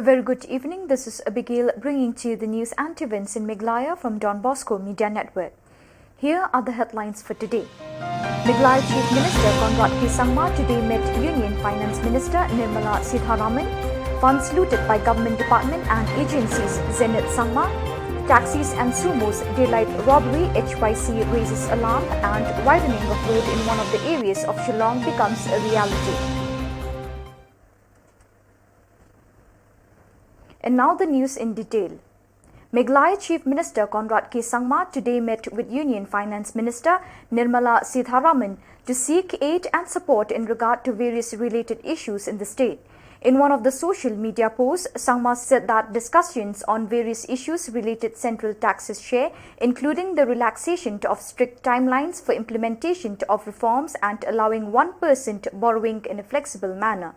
A very good evening. This is Abigail bringing to you the news and events in Meghalaya from Don Bosco Media Network. Here are the headlines for today. Meghalaya Chief Minister Conrad K. Sangma today met Union Finance Minister Nirmala Sitharaman. Funds looted by government department and agencies Zenith Sangma. Taxis and sumos daylight robbery, HYC raises alarm, and widening of road in one of the areas of Shillong becomes a reality. And now the news in detail. Meghalaya Chief Minister Conrad K. Sangma today met with Union Finance Minister Nirmala Sitharaman to seek aid and support in regard to various related issues in the state. In one of the social media posts, Sangma said that discussions on various issues related central taxes share, including the relaxation of strict timelines for implementation of reforms and allowing 1% borrowing in a flexible manner.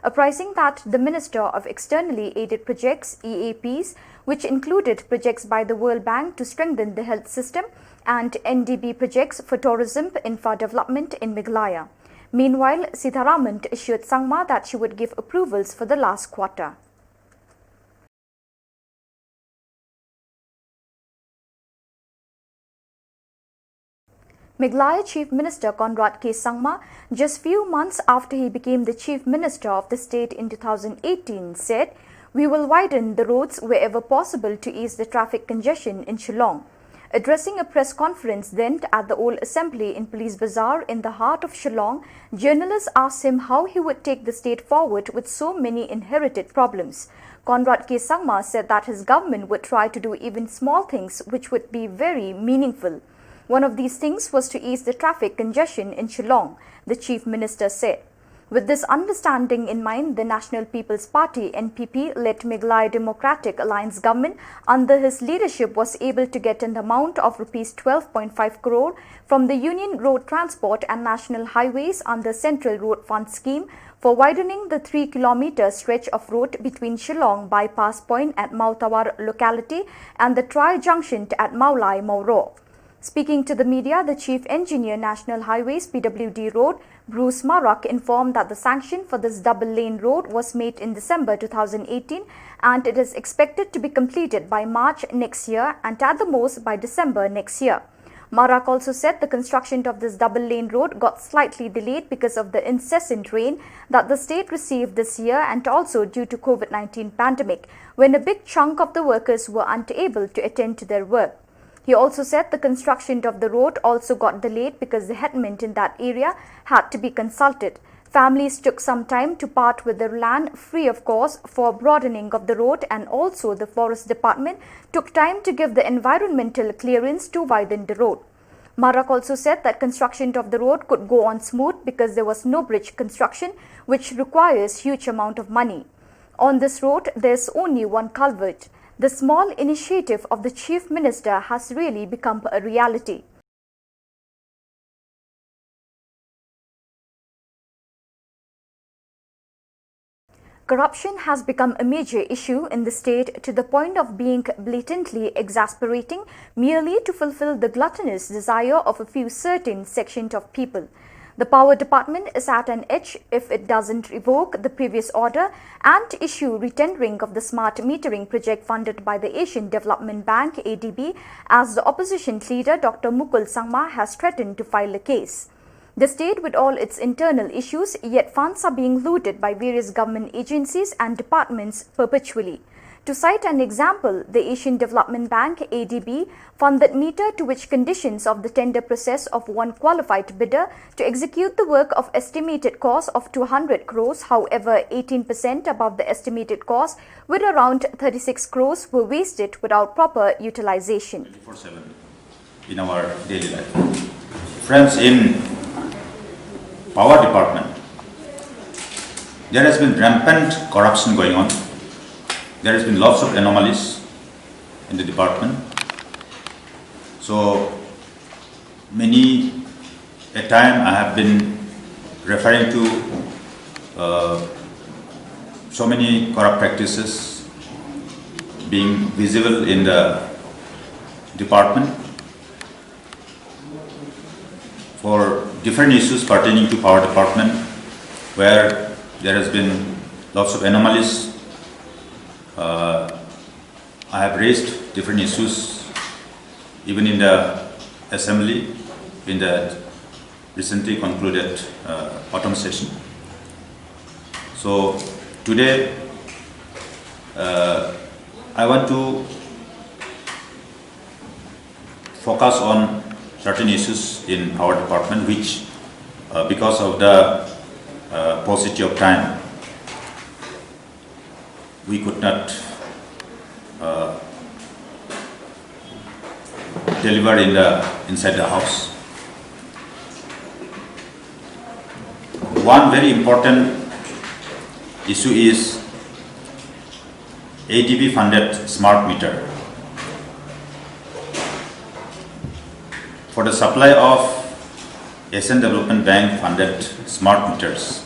Apprising that the Minister of Externally Aided Projects EAPs, which included projects by the World Bank to strengthen the health system and NDB projects for tourism infra development in Meghalaya. Meanwhile, Sitharaman assured Sangma that she would give approvals for the last quarter. Meghalaya Chief Minister Conrad K. Sangma, just few months after he became the Chief Minister of the state in 2018, said, "We will widen the roads wherever possible to ease the traffic congestion in Shillong." Addressing a press conference then at the Old Assembly in Police Bazaar in the heart of Shillong, journalists asked him how he would take the state forward with so many inherited problems. Conrad K. Sangma said that his government would try to do even small things which would be very meaningful. One of these things was to ease the traffic congestion in Shillong, the Chief Minister said. With this understanding in mind, the National People's Party NPP-led Meghalaya Democratic Alliance government under his leadership was able to get an amount of Rs 12.5 crore from the Union Road Transport and National Highways under Central Road Fund scheme for widening the 3-kilometer stretch of road between Shillong bypass point at Mautawar locality and the Tri-Junction at Maulai Mauro. Speaking to the media, the Chief Engineer National Highways PWD Road, Bruce Marak, informed that the sanction for this double-lane road was made in December 2018 and it is expected to be completed by March next year and at the most by December next year. Marak also said the construction of this double-lane road got slightly delayed because of the incessant rain that the state received this year and also due to COVID-19 pandemic, when a big chunk of the workers were unable to attend to their work. He also said the construction of the road also got delayed because the headman in that area had to be consulted. Families took some time to part with their land free of cost for broadening of the road, and also the Forest Department took time to give the environmental clearance to widen the road. Marak also said that construction of the road could go on smooth because there was no bridge construction, which requires huge amount of money. On this road, there is only one culvert. The small initiative of the Chief Minister has really become a reality. Corruption has become a major issue in the state to the point of being blatantly exasperating merely to fulfill the gluttonous desire of a few certain sections of people. The Power Department is at an edge if it doesn't revoke the previous order and issue retendering of the smart metering project funded by the Asian Development Bank ADB, as the opposition leader Dr. Mukul Sangma has threatened to file a case. The state, with all its internal issues, yet funds are being looted by various government agencies and departments perpetually. To cite an example, the Asian Development Bank ADB funded meter to which conditions of the tender process of one qualified bidder to execute the work of estimated cost of 200 crores. However, 18% above the estimated cost with around 36 crores were wasted without proper utilization. 24/7 in our daily life. Friends, in Power Department, there has been rampant corruption going on. There has been lots of anomalies in the department. So many a time I have been referring to so many corrupt practices being visible in the department for different issues pertaining to Power Department, where there has been lots of anomalies I have raised different issues even in the assembly in the recently concluded autumn session. So today I want to focus on certain issues in our department which because of the paucity of time we could not deliver inside the house. One very important issue is ADB funded smart meter. For the supply of Asian Development Bank funded smart meters,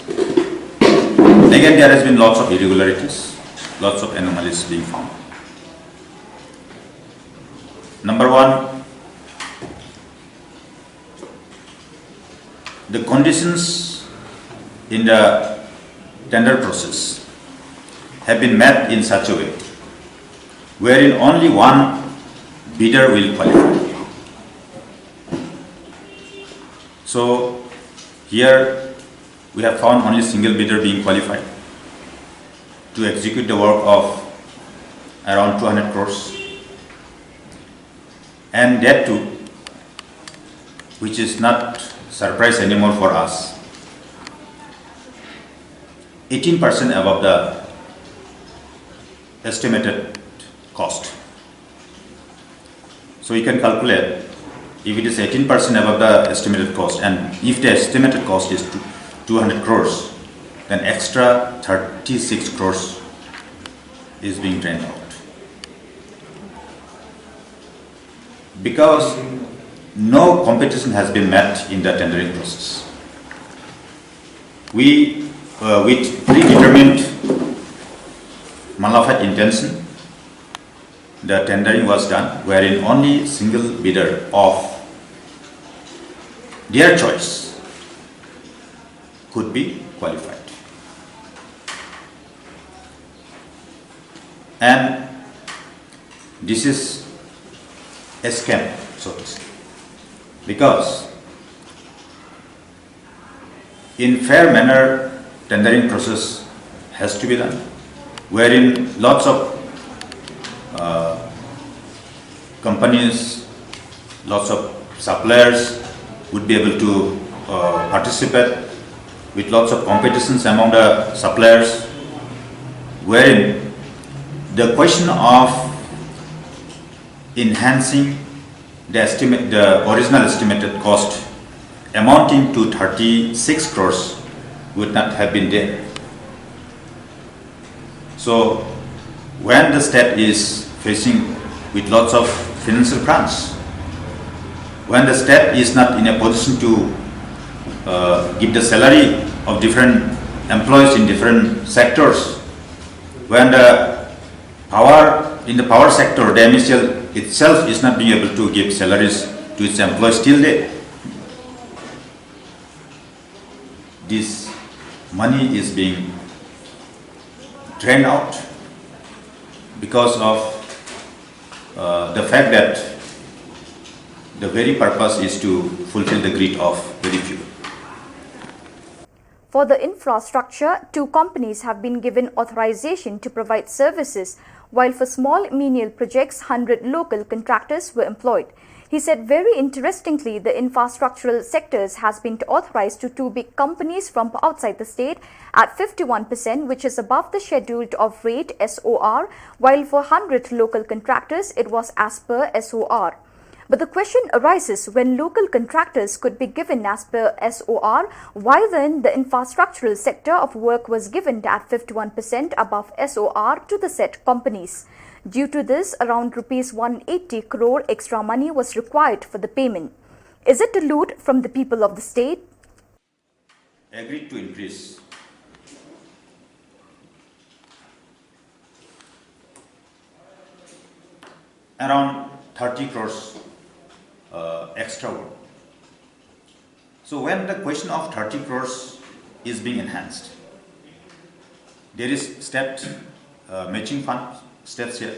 again there has been lots of irregularities, lots of anomalies being found. Number one, the conditions in the tender process have been met in such a way wherein only one bidder will qualify. So here we have found only single bidder being qualified to execute the work of around 200 crores, and that too, which is not surprise anymore for us, 18% above the estimated cost. So you can calculate if it is 18% above the estimated cost, and if the estimated cost is 200 crores, then extra 36 crores is being drained out. Because no competition has been met in the tendering process. We, with predetermined malafide intention, the tendering was done wherein only single bidder of their choice could be qualified. And this is a scam, so to say, because in fair manner tendering process has to be done, wherein lots of companies, lots of suppliers would be able to participate with lots of competitions among the suppliers, wherein the question of enhancing the original estimated cost amounting to 36 crores would not have been there. So when the state is facing with lots of financial crunch, when the state is not in a position to give the salary of different employees in different sectors, when the power sector, the MSL itself is not being able to give salaries to its employees till date, this money is being drained out because of the fact that the very purpose is to fulfill the greed of very few. For the infrastructure, 2 companies have been given authorization to provide services, while for small menial projects, 100 local contractors were employed. He said very interestingly, the infrastructural sectors has been authorized to 2 big companies from outside the state at 51%, which is above the scheduled of rate SOR, while for 100 local contractors, it was as per SOR. But the question arises, when local contractors could be given as per SOR, why then the infrastructural sector of work was given at 51% above SOR to the said companies? Due to this, around Rs 180 crore extra money was required for the payment. Is it a loot from the people of the state? Agreed to increase around 30 crores extra work. So when the question of 30 crores is being enhanced, there is stepped matching fund steps here.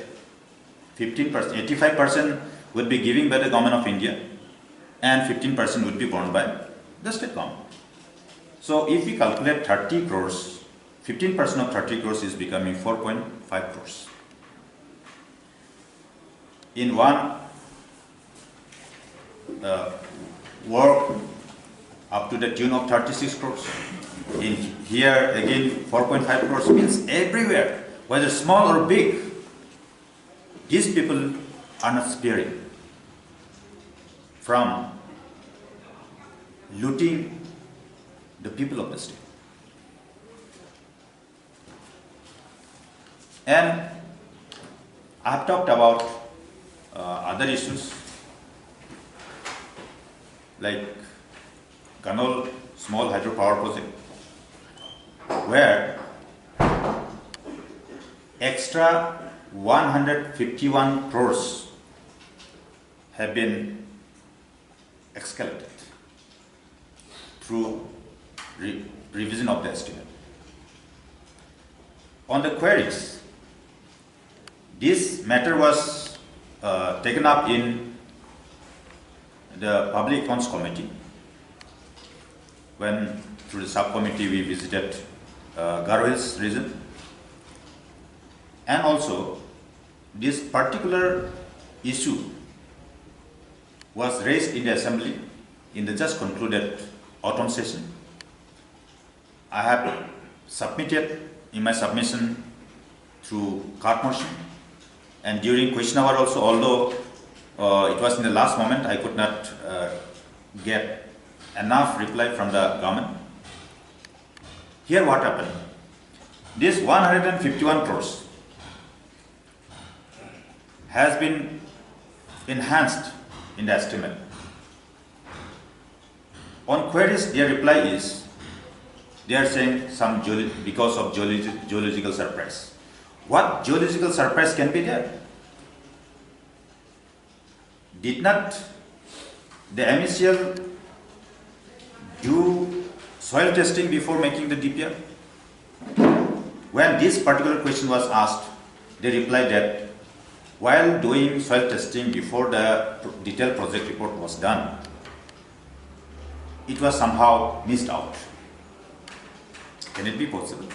15%, 85% would be given by the government of India, and 15% would be borne by the state government. So if we calculate 30 crores, 15% of 30 crores is becoming 4.5 crores. In one work up to the tune of 36 crores. In here again 4.5 crores, means everywhere, whether small or big, these people are not sparing from looting the people of the state. And I have talked about other issues like Kanol small hydropower project, where extra 151 crores have been escalated through revision of the estimate. On the queries, this matter was taken up in the Public Accounts Committee when through the subcommittee we visited Garo Hills region, and also this particular issue was raised in the assembly in the just concluded autumn session. I have submitted in my submission through card motion, and during question hour also, although it was in the last moment, I could not get enough reply from the government. Here what happened? This 151 crores has been enhanced in the estimate. On queries, their reply is, they are saying some because of geological surprise. What geological surprise can be there? Did not the MSCL do soil testing before making the DPR? When this particular question was asked, they replied that while doing soil testing before the detailed project report was done, it was somehow missed out. Can it be possible?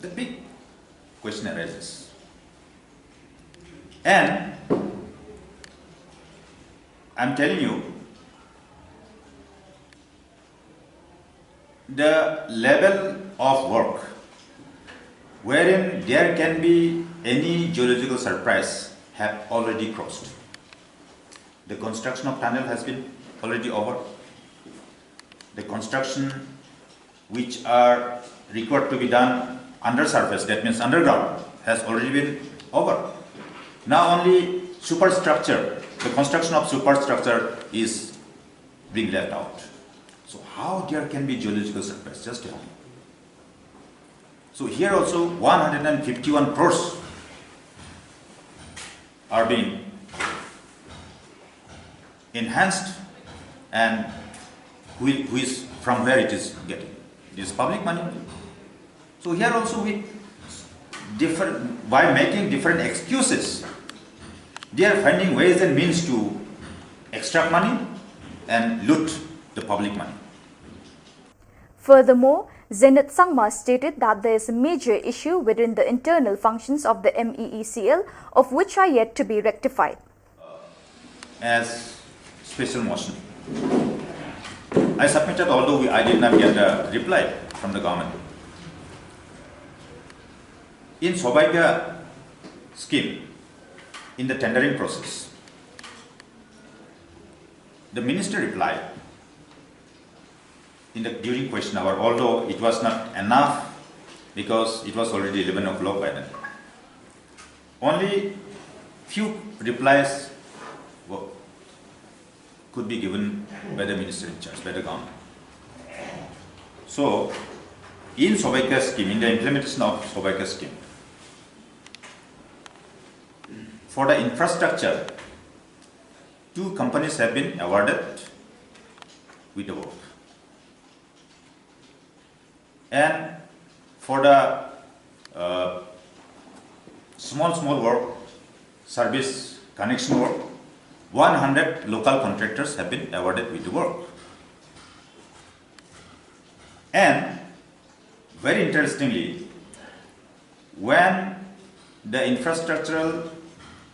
The big question arises. And I'm telling you, the level of work wherein there can be any geological surprise have already crossed. The construction of tunnel has been already over. The construction which are required to be done under surface, that means underground, has already been over. Now only superstructure, the construction of superstructure is being left out. So how there can be geological surprise? Just tell me. So here also 151 crores are being enhanced, and who is from where it is getting? It is public money. So here also by making different excuses, they are finding ways and means to extract money and loot the public money. Furthermore, Zenith Sangma stated that there is a major issue within the internal functions of the MEECL, of which are yet to be rectified. As special motion, I submitted, although I did not get a reply from the government. In Saubhagya scheme, in the tendering process, the minister replied during question hour, although it was not enough because it was already 11 o'clock by then. Only few replies could be given by the minister in charge, by the government. So, in Saubhagya scheme, in the implementation of Saubhagya scheme, for the infrastructure, 2 companies have been awarded with the work. And for the small work, service connection work, 100 local contractors have been awarded with the work. And very interestingly, when the infrastructural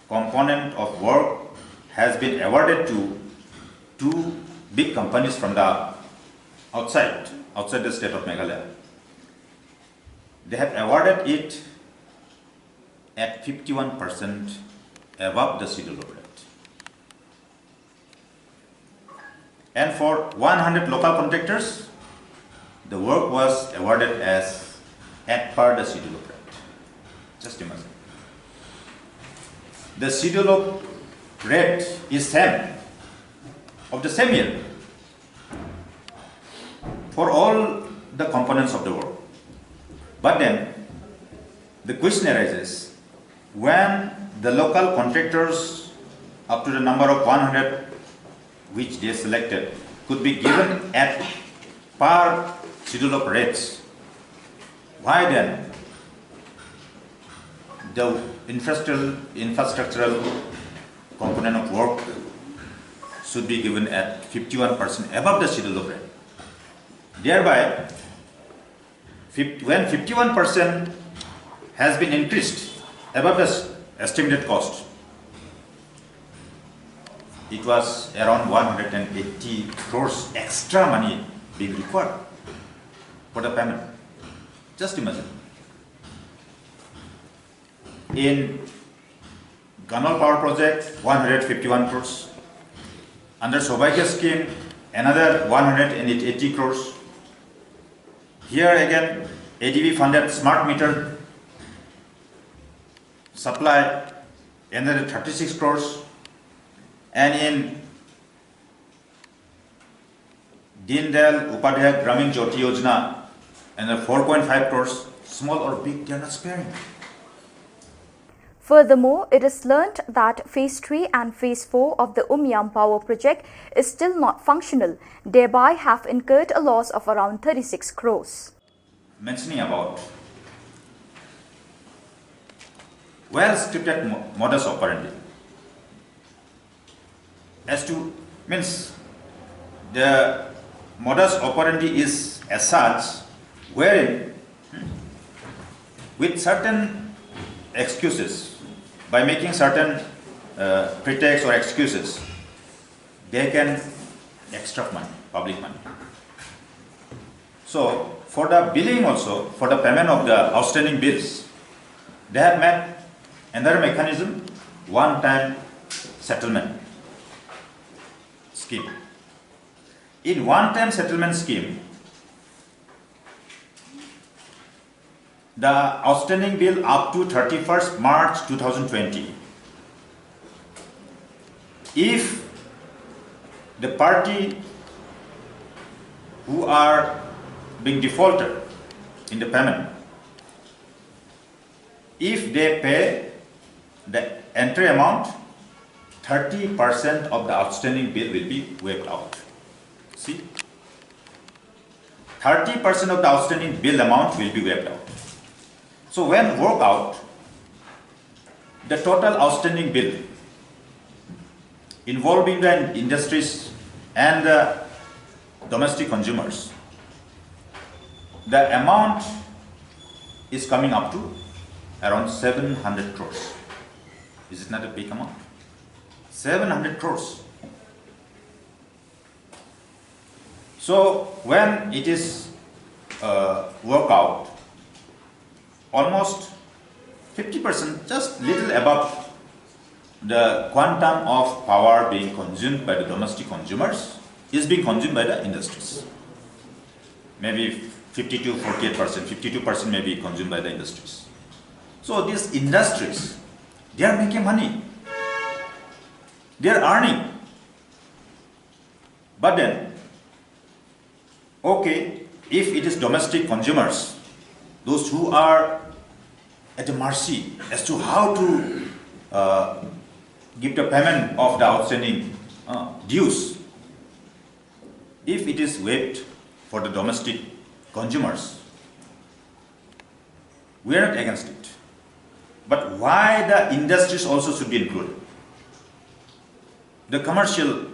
component of work has been awarded to two big companies from the outside the state of Meghalaya, they have awarded it at 51% above the schedule of rate. And for 100 local contractors, the work was awarded as at par the schedule of rate. Just imagine. The schedule of rate is same of the same year for all the components of the work. But then the question arises, when the local contractors up to the number of 100 which they selected could be given at par schedule of rates, why then the infrastructural component of work should be given at 51% above the schedule of rate? Thereby, when 51% has been increased above the estimated cost, it was around 180 crores extra money being required for the payment. Just imagine. In Ganol Power Project, 151 crores. Under Saubhagya scheme, another 180 crores. Here again, ADB funded smart meter supply, another 36 crores. And in Deen Dayal Upadhyay Gramin Jyoti Yojana, another 4.5 crores. Small or big, they are not sparing. Furthermore, it is learnt that Phase 3 and Phase 4 of the Umiam Power Project is still not functional, thereby have incurred a loss of around 36 crores. Mentioning about well-scripted modus operandi. As to, means the modus operandi is as such, wherein with certain excuses, by making certain pretexts or excuses, they can extract money, public money. So, for the billing also, for the payment of the outstanding bills, they have made another mechanism, one-time settlement scheme. In one-time settlement scheme, the outstanding bill up to 31st March 2020, if the party who are being defaulted in the payment, if they pay the entry amount, 30% of the outstanding bill will be waived out. See? 30% of the outstanding bill amount will be waived out. So when work out, the total outstanding bill involving the industries and the domestic consumers, the amount is coming up to around 700 crores. Is it not a big amount? 700 crores. So when it is work out, almost 50%, just little above the quantum of power being consumed by the domestic consumers is being consumed by the industries. Maybe 50 to 48%, 52% may be consumed by the industries. So these industries, they are making money. They are earning. But then, okay, if it is domestic consumers, those who are at the mercy as to how to give the payment of the outstanding dues, if it is waived for the domestic consumers, we are not against it. But why the industries also should be included? The commercial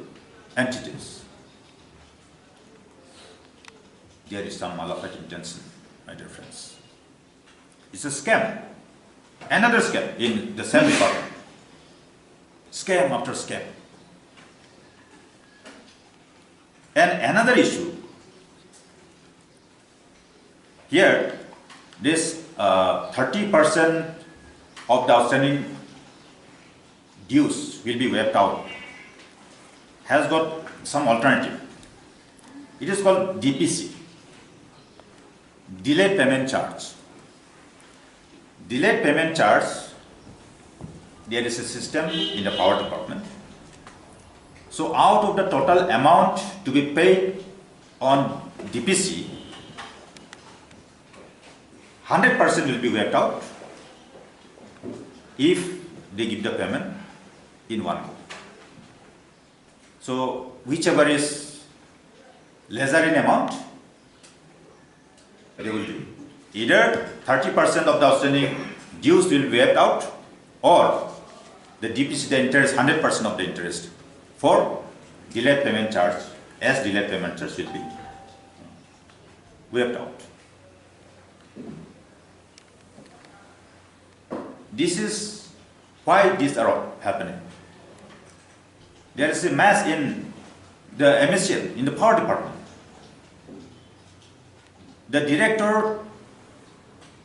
entities. There is some malafide intention, my dear friends. It's a scam. Another scam in the same department. Scam after scam. And another issue, here, this 30% of the outstanding dues will be wiped out, has got some alternative. It is called DPC, Delayed Payment Charge. Delayed Payment Charge, there is a system in the power department. So out of the total amount to be paid on DPC, 100% will be wiped out if they give the payment in one go. So whichever is lesser in amount, they will do. Either 30% of the outstanding dues will be wiped out, or the DPC, the interest, 100% of the interest for delayed payment charge, as delayed payment charge will be wiped out. This is why these are happening. There is a mess in the MSCL, in the power department. The director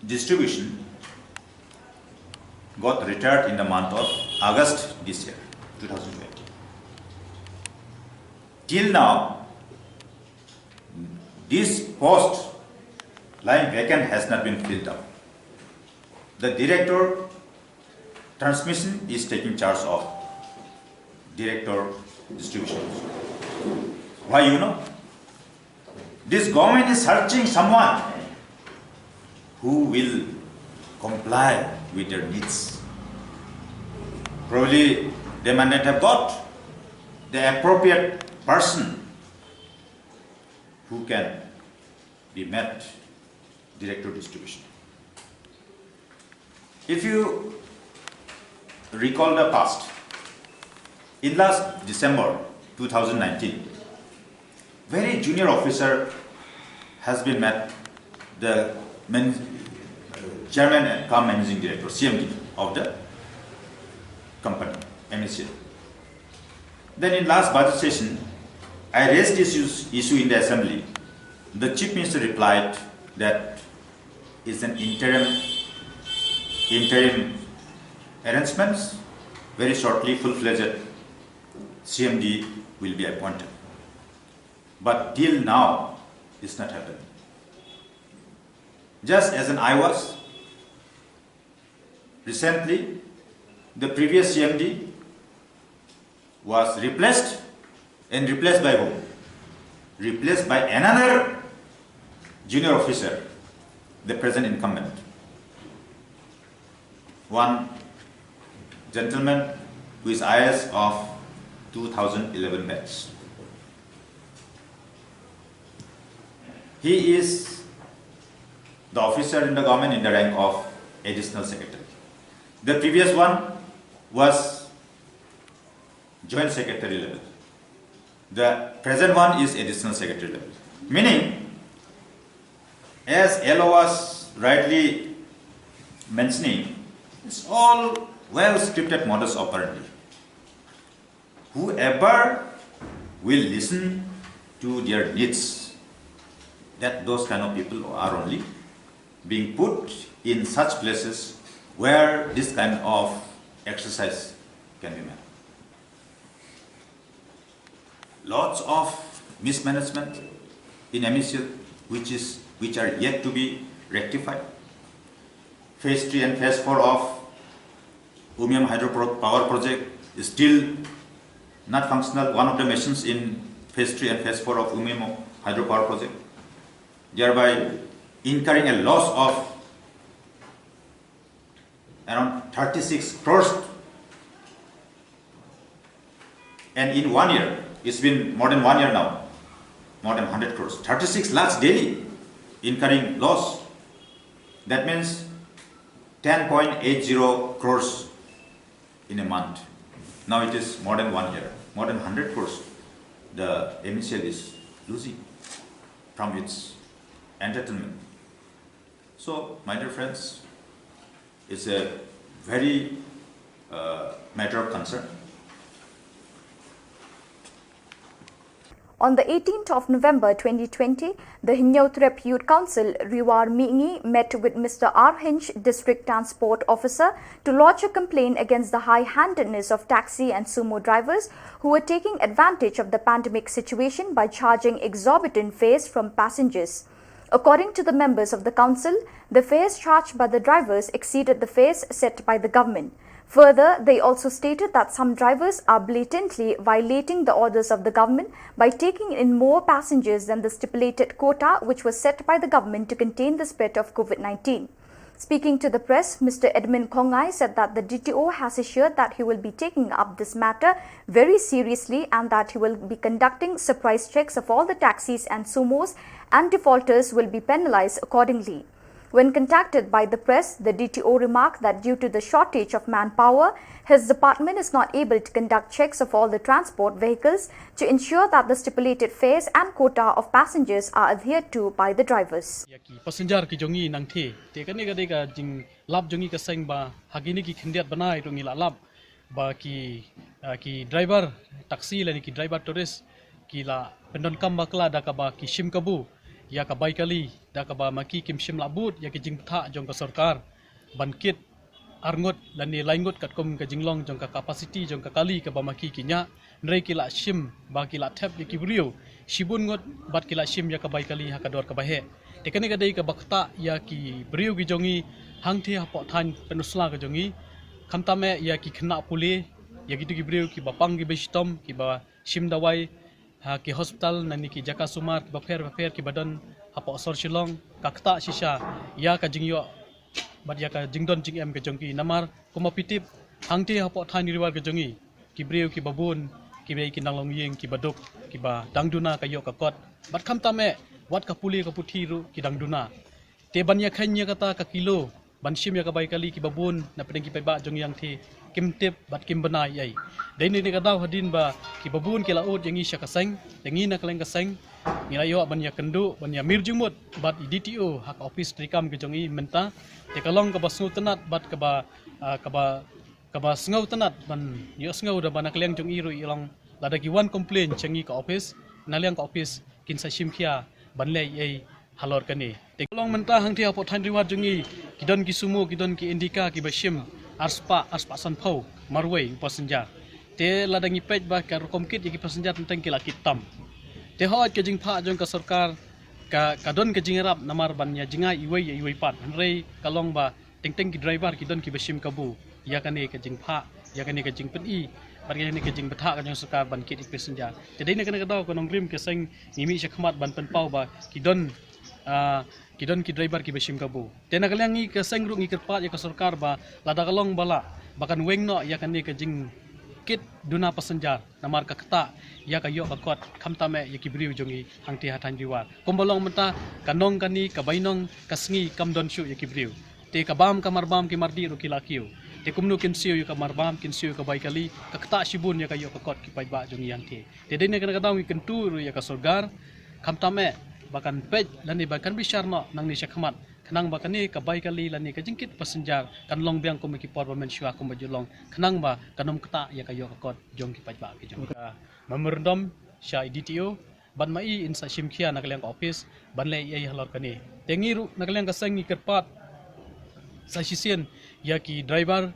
distribution got retired in the month of August this year, 2020. Till now, this post lying vacant has not been filled up. The director transmission is taking charge of director distribution. Why, you know? This government is searching someone who will comply with their needs. Probably they might not have got the appropriate person who can be met director distribution. If you recall the past, in last December 2019, very junior officer has been met the chairman and cum managing director, CMD of the company, MSCL. Then in last budget session, I raised this issue in the assembly. The chief minister replied that it's an interim arrangements. Very shortly, full-fledged CMD will be appointed. But till now, it's not happening. Just as an IWAS, recently, the previous CMD was replaced, and replaced by whom? Replaced by another junior officer, the present incumbent. One gentleman who is IS of 2011 batch. He is the officer in the government in the rank of additional secretary. The previous one was joint secretary level. The present one is additional secretary level. Meaning, as LO was rightly mentioning, it's all well scripted modus operandi. Whoever will listen to their needs, that those kind of people are only being put in such places where this kind of exercise can be made. Lots of mismanagement in MSCL which are yet to be rectified. Phase 3 and Phase 4 of Umiam Hydropower project is still not functional. One of the machines in Phase 3 and Phase 4 of Umiam Hydropower project, thereby incurring a loss of around 36 crores. And in 1 year, it's been more than 1 year now, more than 100 crores. 36 lakhs daily incurring loss. That means 10.80 crores in a month. Now it is more than 1 year, more than 100 crores. The MCL is losing from its entertainment. So, my dear friends, it's a very matter of concern. On the 18th of November 2020, the Hinjautrep Youth Council Riwar Mingi met with Mr. R. Hinch, District Transport Officer, to lodge a complaint against the high-handedness of taxi and sumo drivers who were taking advantage of the pandemic situation by charging exorbitant fares from passengers. According to the members of the council, the fares charged by the drivers exceeded the fares set by the government. Further, they also stated that some drivers are blatantly violating the orders of the government by taking in more passengers than the stipulated quota which was set by the government to contain the spread of COVID-19. Speaking to the press, Mr. Edmund Kongai said that the DTO has assured that he will be taking up this matter very seriously and that he will be conducting surprise checks of all the taxis and sumos, and defaulters will be penalized accordingly. When contacted by the press, the DTO remarked that due to the shortage of manpower, his department is not able to conduct checks of all the transport vehicles to ensure that the stipulated fares and quota of passengers are adhered to by the drivers. Passenger ki jongi nang the te kan ga de ga jing lab jongi ka seng ba hagini ki khindiat banai rongi la lab ba ki driver taxi la ni ki driver tourist ki la pendon kam bakla da ka ba ki shim kabu ya ka bai kali da ka ba maki kim shim labut ya ki jing tha jong ka sarkar bankit arngot lani laingot kat kom ka jinglong jong ka capacity jong ka kali ka ba maki kinya nrei ki la shim ba ki la thep ki brio shibun ngot bat ki la shim ya ka bai kali ha ka dor ka ba he tekani ka dei ka bakta ya ki brio gi jongi hangthi ha po than penusla ka jongi khamtame ya ki khna puli ya ki tu ki brio ki ba pang gi bestom ki ba shim dawai ha ki hospital nani ki jaka sumar ki ba fer ki badan hapo sor shilong kakta shisha ya ka jingyo bad ya ka jingdon jing em ka jongki namar komapitip hangti hapo thani riwar ka jongi ki breu ki babun ki bei ki nanglong yeng ki baduk ki ba dangduna ka yo ka kot bat kham tame wat ka puli ka puthi ru ki dangduna te banya khanya kata ka kilo banshim ya ka bai kali ki babun na pedeng ki ba jong yang thi kim tip bat kim banai ai dei ni ka daw hadin ba ki babun ki laut yang isha ka seng yangi na kaleng ka seng ngira yo banya kendu banya mirjumut bat DTO hak office trikam ke jongi menta te kalong ka basngu tenat bat ka ba sngau tenat ban yo sngau da bana kaleng jong iru ilong lada ki one complaint changi ka office naliang ka office kin sa shimkhia banle ai halor kani te kalong menta hang thia po than riwat jongi kidon ki sumo kidon ki indika ki bashim arspa sanpau marwei passenger te lada ngi pej ba ka komkit ki passenger tentang ki lakitam te hoat ke jing pha jong ka sarkar ka don ke jingrap namar ban ya jinga iwei pat rei kalong ba teng ki driver ki don ki bashim kabu ya kane ke jing pha ya kane ke jing pen bar ke ke jing batha ka jong sarkar ban ki passenger te dei ne kana ka daw ko nong rim ke seng nimi shakmat ban pen pau ba ki don ki driver ki bashim kabu te na kalang ngi ke seng ru ngi kerpat ya ka sarkar ba lada kalong bala bakan weng no ya kane ke jing kit duna passenger namar ka kata ya ka yo ka kot khamtame ya ki briu jongi hangti hatan jiwa kombolong menta kanong kani ka bainong kasngi kamdon shu ya ki briu te ka bam kamar bam ki mardi ro ki lakiu te kumnu kin siu ka marbam kin siu ka bai kali ka kata shibun ya ka yo ka kot ki pai ba jongi yanti te dene kana ka dawi kentu ru ya ka sorgar khamtame bakan pej lani bakan bisharno nang ni shakmat kanang ba kani ka bai kali lani ka jingkit passenger kan long biang ko miki por men shua ko majulong kanang ba kanom kata ya kayo ka kot jong ki pai ba ki jong mamurdom sha DTO ban mai in sa shimkhia nakaliang ka office ban le ai halor kani tengiru nakaliang ka sangi kerpat sa sisien ya ki driver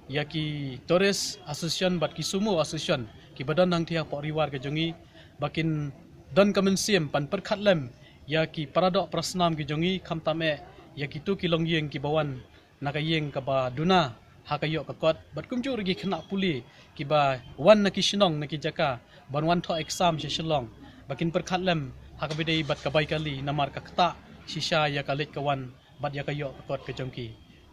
ya ki tourist association bat ki sumo association ki badan nang thia po riwar ka jongi bakin don kamensiem pan perkhatlem ya ki paradok prasnam ki jongi khamtame ya ki tu kilong yeng ki bawan nakayeng ka ba duna hakayo ka kot bat kumjur gi khna puli ki ba wan na ki shinong na ki jaka ban wan tho exam she shilong bakin perkhatlem hakabidei bat ka bai kali namar ka kta shisha ya kalit kawan bat ya kayo ka kot ka jongki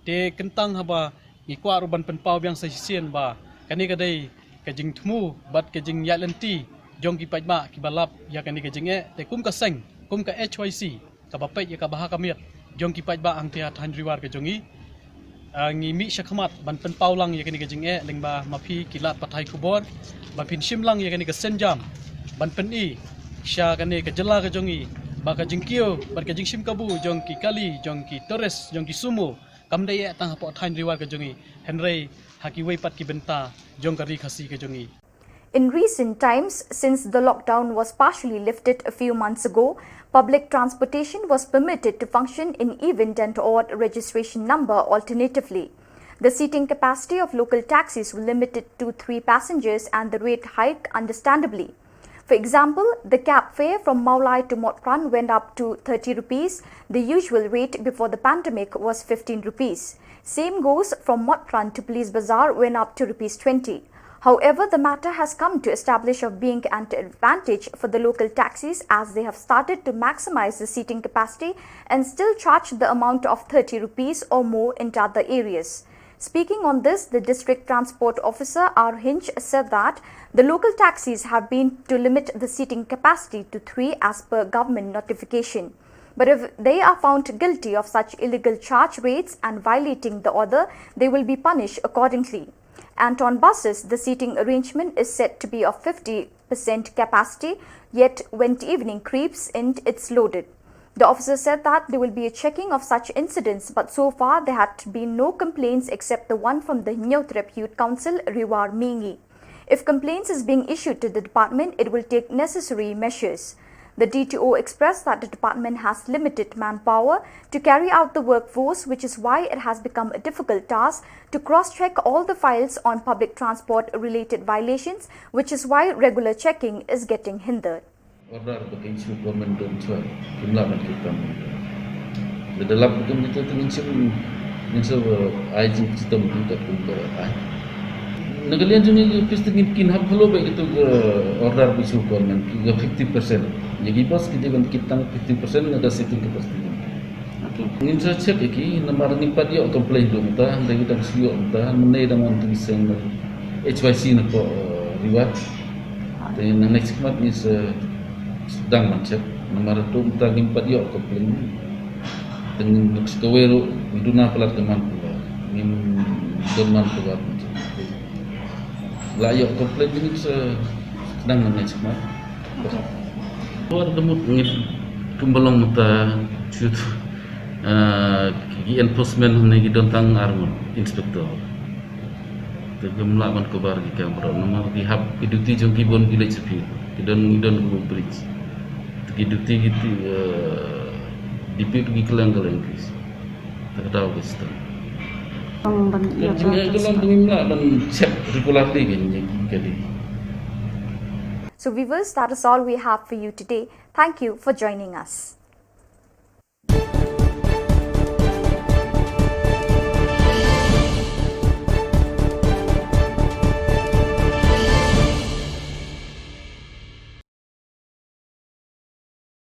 te kentang haba ngi kwa ruban penpau biang sa sisien ba kani kadai ka jing thmu bat ka jing ya lenti jongki pajba ki balap ya kani ka jinge te kum ka seng kum ka HYC ka bapet ya ka baha kamiat jong ki pajba ang tia than riwar ke jongi ngi mi shakhamat ban pen paulang ye kani ka jing e lengba mapi kilat pathai kubor ban pin shimlang ye kani ka senjam ban pen I sha kani ka jela ka jongi ba ka jingkio ban ka jing shim kabu jong ki kali jong ki torres jong ki sumo kamdai ye tang po thain riwar ka jongi henrei haki wei pat ki benta jong ka ri khasi ka jongi. In recent times, since the lockdown was partially lifted a few months ago, public transportation was permitted to function in even and odd registration number alternatively. The seating capacity of local taxis was limited to 3 passengers and the rate hiked understandably. For example, the cab fare from Maulai to Motpran went up to 30 rupees. The usual rate before the pandemic was 15 rupees. Same goes from Motpran to Police Bazaar went up to rupees 20. However, the matter has come to establish of being an advantage for the local taxis as they have started to maximize the seating capacity and still charge the amount of 30 rupees or more in other areas. Speaking on this, the District Transport Officer R. Hinch said that the local taxis have been to limit the seating capacity to 3 as per government notification. But if they are found guilty of such illegal charge rates and violating the order, they will be punished accordingly. And on buses, the seating arrangement is said to be of 50% capacity, yet when evening creeps in, it's loaded. The officer said that there will be a checking of such incidents, but so far there had been no complaints except the one from the Nyotrep Youth Council, Riwar Mingi. If complaints is being issued to the department, it will take necessary measures. The DTO expressed that the department has limited manpower to carry out the workforce, which is why it has become a difficult task to cross-check all the files on public transport-related violations, which is why regular checking is getting hindered. Order bagi isu government dan cuai jumlah dan kita. Dalam hukum kita tu isu izin sistem kita pun berai. Negalian juga pasti mungkin hab kalau baik itu order isu government juga 50%. Jadi bos kita kan kita 50% ada seating capacity. Ingin saya cek lagi nama ni pada komplain tu kita, dari kita siu kita menai dengan tulisan HYC nak riwat. Dan next month is sedang macam nama tu kita ingin pada komplain dengan sekawero iduna pelat teman pula, ingin teman pula. Layak komplain ini sedang next month. Luar demut ngit kumbalong mata shoot enforcement ni gidon armun inspektor tergemla man kobar gi kamera nama dihab iduti jong kibon village sepi gidon go bridge giduti gitu dipit gi kelang-kelang Inggris tak tahu gestan jangan kelang dimla dan check regularly kali. So viewers, that is all we have for you today. Thank you for joining us.